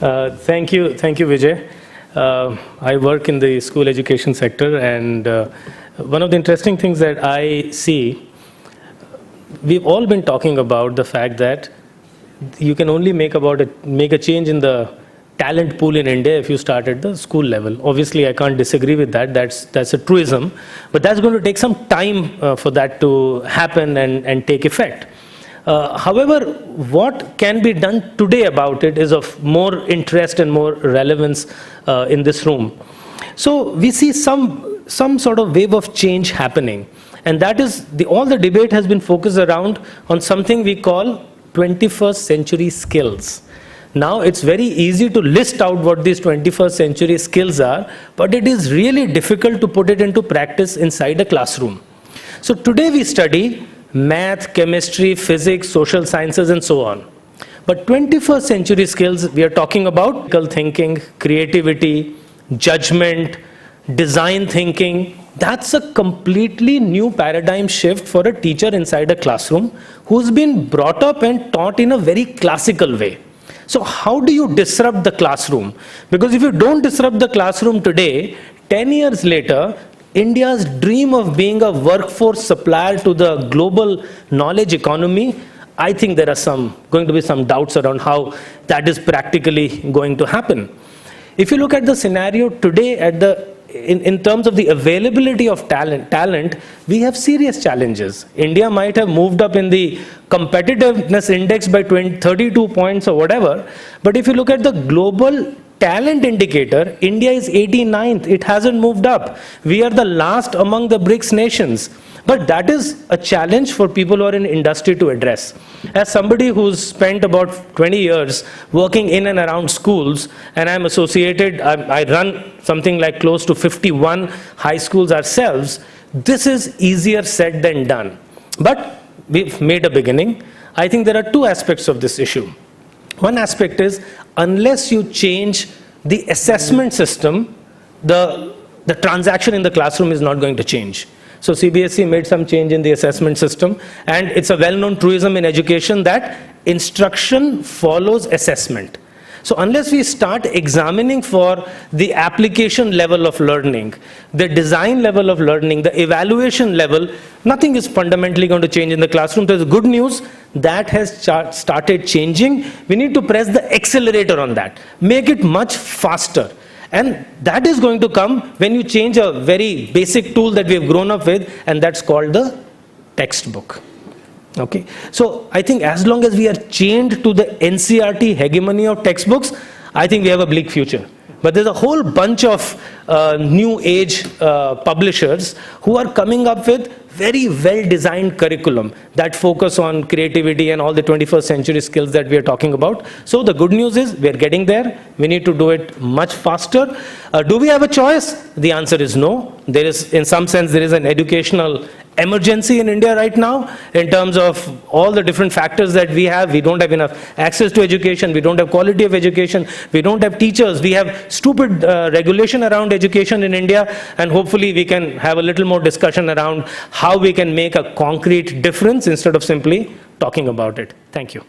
Thank you, Vijay. I work in the school education sector, and one of the interesting things that I see, we've all been talking about the fact that you can only make a change in the talent pool in India if you start at the school level. Obviously, I can't disagree with that. That's a truism, but that's going to take some time for that to happen and take effect. However, what can be done today about it is of more interest and more relevance in this room. So we see some sort of wave of change happening, and that is all the debate has been focused around on something we call 21st century skills. Now it's very easy to list out what these 21st century skills are, but it is really difficult to put it into practice inside a classroom. So today we study math, chemistry, physics, social sciences, and so on. But 21st century skills, we are talking about critical thinking, creativity, judgment, design thinking. That's a completely new paradigm shift for a teacher inside a classroom who's been brought up and taught in a very classical way. So how do you disrupt the classroom? Because if you don't disrupt the classroom today, 10 years later, India's dream of being a workforce supplier to the global knowledge economy, I think there are going to be some doubts around how that is practically going to happen. If you look at the scenario today in terms of the availability of talent, we have serious challenges. India might have moved up in the competitiveness index by 32 points or whatever, but if you look at the global talent indicator, India is 89th. It hasn't moved up. We are the last among the BRICS nations. But that is a challenge for people who are in industry to address. As somebody who's spent about 20 years working in and around schools, and I'm associated, I run something like close to 51 high schools ourselves, this is easier said than done. But we've made a beginning. I think there are two aspects of this issue. One aspect is, unless you change the assessment system, the transaction in the classroom is not going to change. So CBSE made some change in the assessment system, and it's a well-known truism in education that instruction follows assessment. So unless we start examining for the application level of learning, the design level of learning, the evaluation level, nothing is fundamentally going to change in the classroom. There's good news that has started changing. We need to press the accelerator on that, make it much faster. And that is going to come when you change a very basic tool that we have grown up with, and that's called the textbook. Okay, so I think as long as we are chained to the NCERT hegemony of textbooks, I think we have a bleak future. But there's a whole bunch of new age publishers who are coming up with very well-designed curriculum that focus on creativity and all the 21st century skills that we are talking about. So the good news is we're getting there. We need to do it much faster. Do we have a choice? The answer is no. There is, in some sense, there is an educational emergency in India right now in terms of all the different factors that we have. We don't have enough access to education. We don't have quality of education. We don't have teachers. We have stupid regulation around education in India, and hopefully we can have a little more discussion around how we can make a concrete difference instead of simply talking about it. Thank you.